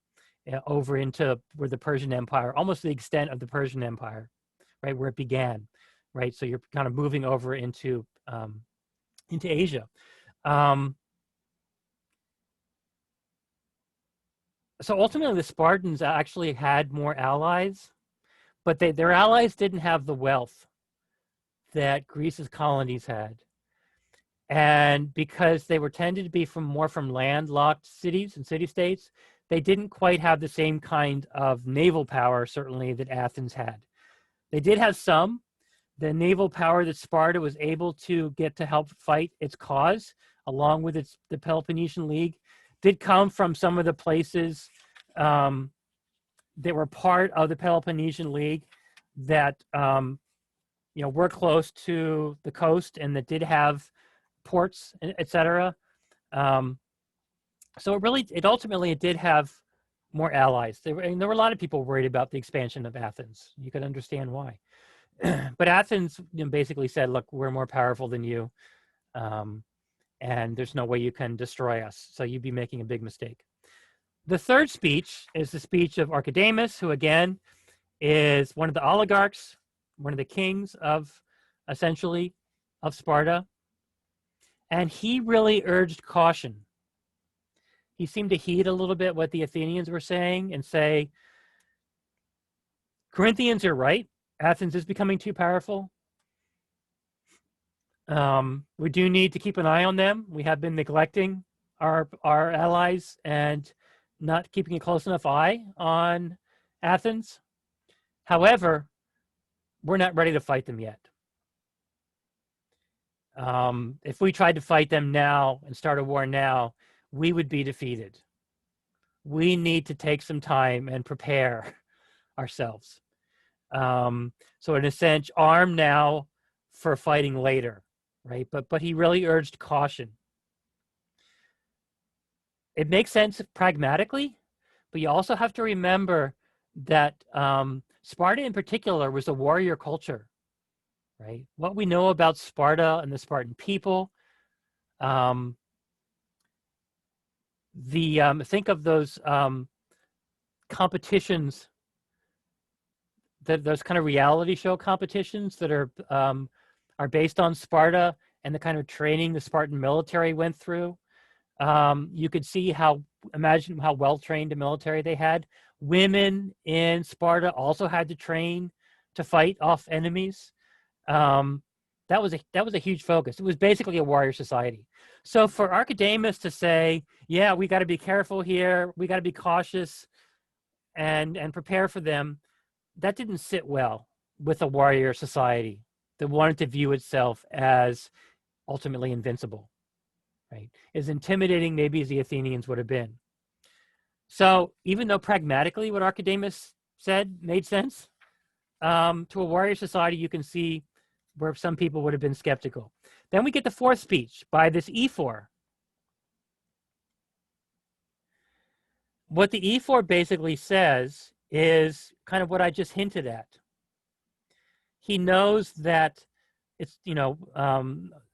over into where the Persian Empire, almost the extent of the Persian Empire, right, where it began, right? So you're kind of moving over into Asia. So ultimately, the Spartans actually had more allies, but their allies didn't have the wealth that Greece's colonies had. And because they were tended to be more from landlocked cities and city-states, they didn't quite have the same kind of naval power, certainly, that Athens had. They did have some. The naval power that Sparta was able to get to help fight its cause, along with the Peloponnesian League, did come from some of the places that were part of the Peloponnesian League that were close to the coast and that did have ports, etc. So it ultimately did have more allies. There were a lot of people worried about the expansion of Athens. You could understand why. But Athens basically said, look, we're more powerful than you, and there's no way you can destroy us. So you'd be making a big mistake. The third speech is the speech of Archidamus, who again is one of the oligarchs, one of the kings of, essentially, of Sparta. And he really urged caution. He seemed to heed a little bit what the Athenians were saying and say, Corinthians are right. Athens is becoming too powerful. We do need to keep an eye on them. We have been neglecting our allies and not keeping a close enough eye on Athens. However, we're not ready to fight them yet. If we tried to fight them now and start a war now, we would be defeated. We need to take some time and prepare ourselves. So in a sense, arm now for fighting later, right? But he really urged caution. It makes sense pragmatically, but you also have to remember that Sparta in particular was a warrior culture, right? What we know about Sparta and the Spartan people, think of those competitions, those kind of reality show competitions that are based on Sparta and the kind of training the Spartan military went through. You could see imagine how well-trained a military they had. Women in Sparta also had to train to fight off enemies. That was a huge focus. It was basically a warrior society. So for Archidamus to say, yeah, we got to be careful here, we got to be cautious and prepare for them, that didn't sit well with a warrior society that wanted to view itself as ultimately invincible, right? As intimidating maybe as the Athenians would have been. So even though pragmatically what Archidamus said made sense, to a warrior society, you can see where some people would have been skeptical. Then we get the fourth speech by this ephor. What the ephor basically says is kind of what I just hinted at. He knows that it's,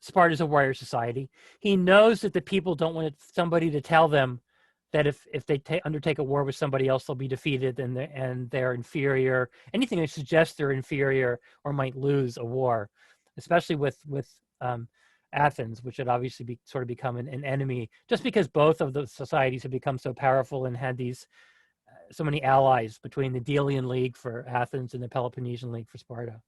Sparta is a warrior society. He knows that the people don't want somebody to tell them that if they undertake a war with somebody else, they'll be defeated and they're inferior. Anything that suggests they're inferior or might lose a war, especially with Athens, which had obviously sort of become an enemy, just because both of those societies have become so powerful and had these so many allies between the Delian League for Athens and the Peloponnesian League for Sparta.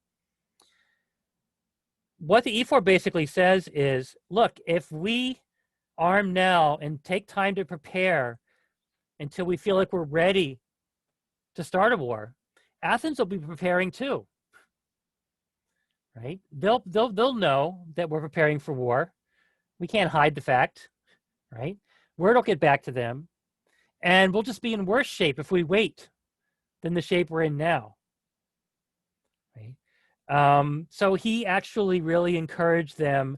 What the ephor basically says is, look, if we arm now and take time to prepare until we feel like we're ready to start a war, Athens will be preparing too, right? They'll know that we're preparing for war. We can't hide the fact, right? Word will get back to them, and we'll just be in worse shape if we wait than the shape we're in now, right? So he actually really encouraged them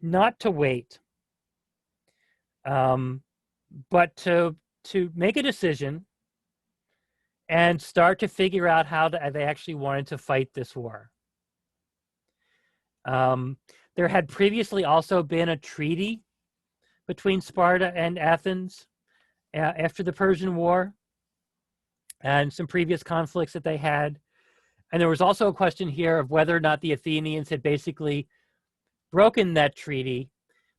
not to wait, but to make a decision and start to figure out how they actually wanted to fight this war. There had previously also been a treaty between Sparta and Athens after the Persian War and some previous conflicts that they had. And there was also a question here of whether or not the Athenians had basically broken that treaty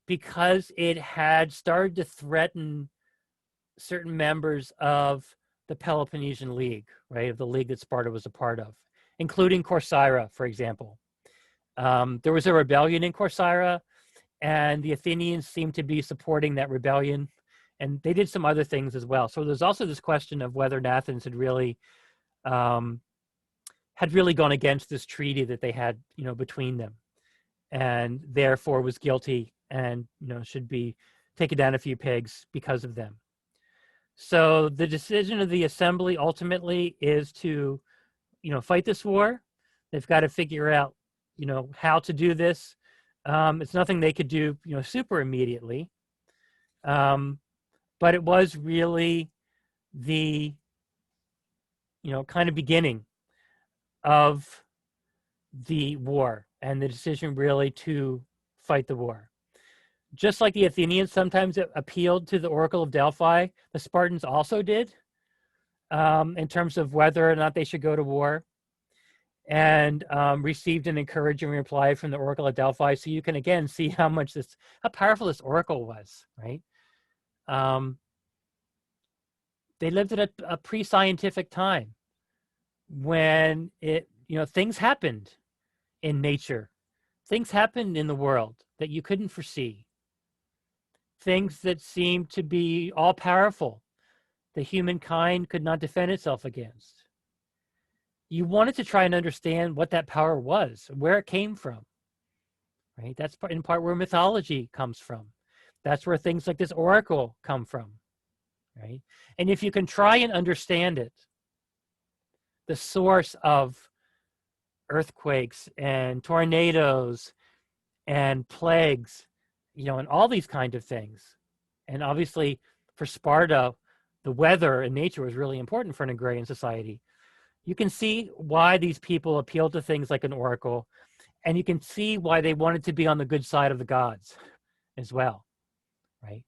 because it had started to threaten certain members of the Peloponnesian League, right, of the league that Sparta was a part of, including Corcyra, for example. There was a rebellion in Corcyra, and the Athenians seemed to be supporting that rebellion, and they did some other things as well. So there's also this question of whether Athens had really gone against this treaty that they had, between them, and therefore was guilty and should be taken down a few pegs because of them. So the decision of the assembly ultimately is to, fight this war. They've got to figure out, how to do this. It's nothing they could do, super immediately. But it was really the, kind of beginning of the war and the decision really to fight the war. Just like the Athenians sometimes appealed to the Oracle of Delphi, the Spartans also did, in terms of whether or not they should go to war, and received an encouraging reply from the Oracle of Delphi. So you can again see how powerful this oracle was, right? They lived at a pre-scientific time when things happened in nature, things happened in the world that you couldn't foresee. Things that seemed to be all powerful, that humankind could not defend itself against. You wanted to try and understand what that power was, where it came from, right? That's in part where mythology comes from. That's where things like this oracle come from, right? And if you can try and understand it, the source of earthquakes and tornadoes and plagues, and all these kind of things. And obviously for Sparta, the weather and nature was really important for an agrarian society. You can see why these people appealed to things like an oracle, and you can see why they wanted to be on the good side of the gods as well, right?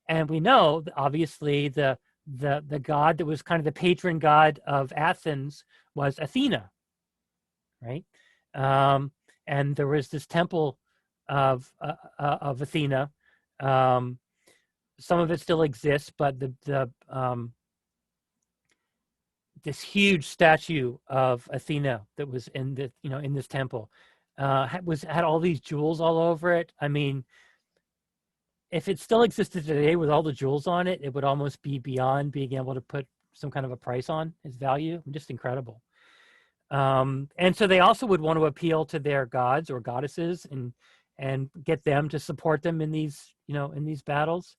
And we know, obviously, the god that was kind of the patron god of Athens was Athena, right? And there was this temple of Athena. Some of it still exists, but this huge statue of Athena that was in the in this temple had all these jewels all over it. I mean, if it still existed today with all the jewels on it, it would almost be beyond being able to put some kind of a price on its value. Just incredible. And so they also would want to appeal to their gods or goddesses and get them to support them in these, in these battles.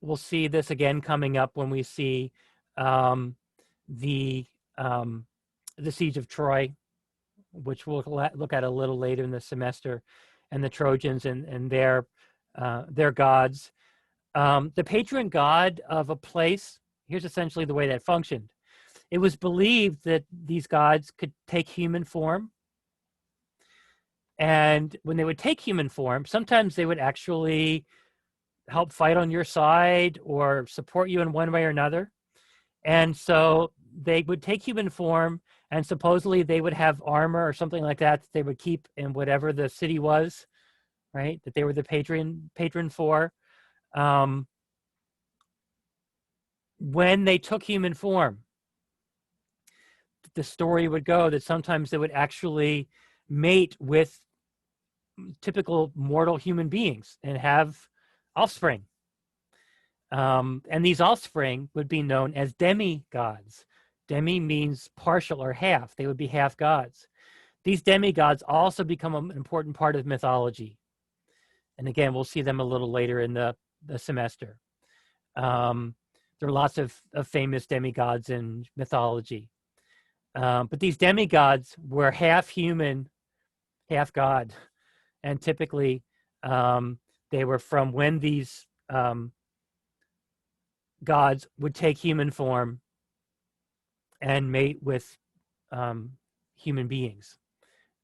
We'll see this again coming up when we see the Siege of Troy, which we'll look at a little later in the semester, and the Trojans and their gods. The patron god of a place, here's essentially the way that functioned. It was believed that these gods could take human form. And when they would take human form, sometimes they would actually help fight on your side or support you in one way or another. And so they would take human form, and supposedly they would have armor or something like that they would keep in whatever the city was, right? That they were the patron for. When they took human form, the story would go that sometimes they would actually mate with typical mortal human beings and have offspring. And these offspring would be known as demigods. Demi means partial or half. They would be half gods. These demigods also become an important part of mythology. And again, we'll see them a little later in the semester. There are lots of famous demigods in mythology. But these demigods were half human, half god. And typically, they were from when these gods would take human form and mate with human beings.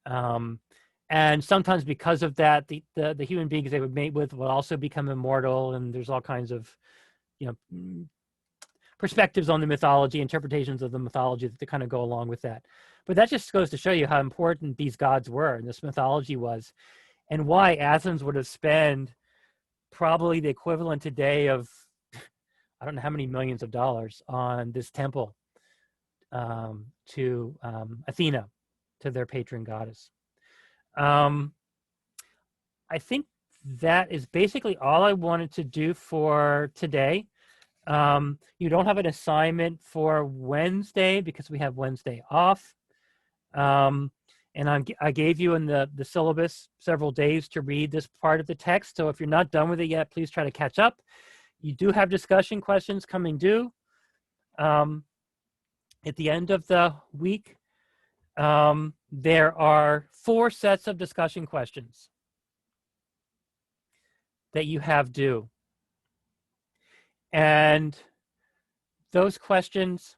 And sometimes because of that, the human beings they would mate with will also become immortal, and there's all kinds of perspectives on the mythology, interpretations of the mythology that kind of go along with that. But that just goes to show you how important these gods were and this mythology was, and why Athens would have spent probably the equivalent today of, I don't know how many millions of dollars on this temple to Athena, to their patron goddess. I think that is basically all I wanted to do for today. You don't have an assignment for Wednesday because we have Wednesday off. And I gave you in the syllabus several days to read this part of the text. So if you're not done with it yet, please try to catch up. You do have discussion questions coming due at the end of the week. There are 4 sets of discussion questions that you have due. And those questions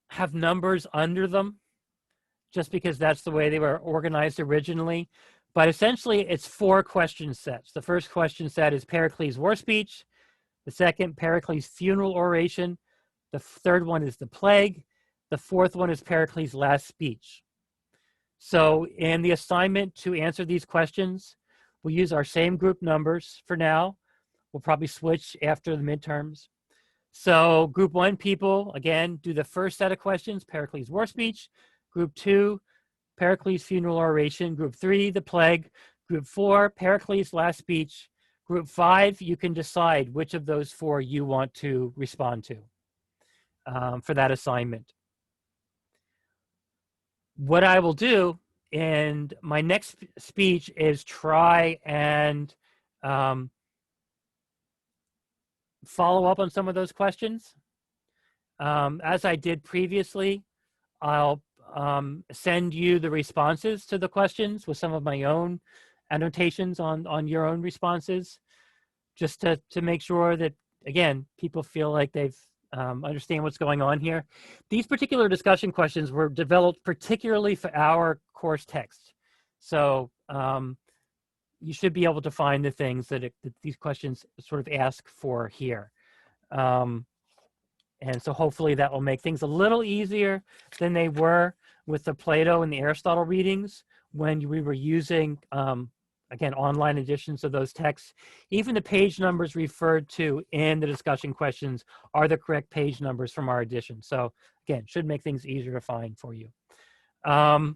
have numbers under them just because that's the way they were organized originally. But essentially, it's 4 question sets. The first question set is Pericles' war speech. The second, Pericles' funeral oration. The third one is the plague. The fourth one is Pericles' last speech. So in the assignment to answer these questions, we'll use our same group numbers for now. We'll probably switch after the midterms. So group 1 people, again, do the first set of questions, Pericles' war speech. Group 2, Pericles' funeral oration. Group 3, the plague. Group 4, Pericles' last speech. Group 5, you can decide which of those 4 you want to respond to for that assignment. What I will do in my next speech is try and follow up on some of those questions. As I did previously, I'll send you the responses to the questions with some of my own annotations on your own responses, just to make sure that, again, people feel like they've understand what's going on here. These particular discussion questions were developed particularly for our course text. So you should be able to find the things that these questions sort of ask for here. And so hopefully that will make things a little easier than they were with the Plato and the Aristotle readings when we were using, again, online editions of those texts. Even the page numbers referred to in the discussion questions are the correct page numbers from our edition. So again, should make things easier to find for you. I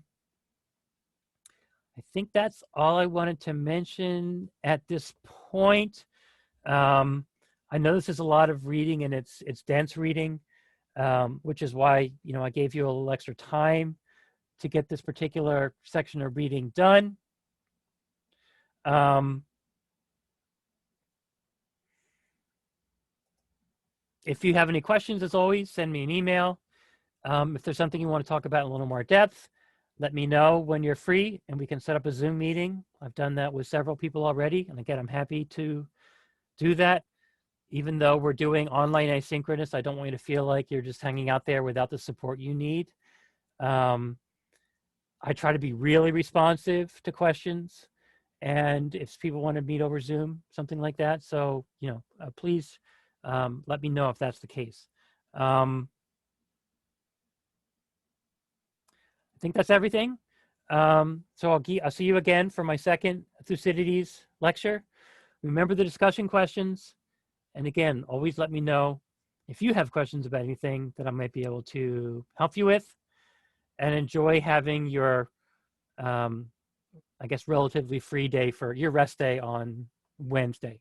think that's all I wanted to mention at this point. I know this is a lot of reading and it's dense reading, which is why, I gave you a little extra time to get this particular section of reading done. If you have any questions, as always, send me an email. If there's something you want to talk about in a little more depth, let me know when you're free and we can set up a Zoom meeting. I've done that with several people already. And again, I'm happy to do that. Even though we're doing online asynchronous, I don't want you to feel like you're just hanging out there without the support you need. I try to be really responsive to questions. And if people want to meet over Zoom, something like that. So, please let me know if that's the case. I think that's everything. So I'll see you again for my second Thucydides lecture. Remember the discussion questions. And again, always let me know if you have questions about anything that I might be able to help you with. And enjoy having your, I guess, relatively free day for your rest day on Wednesday.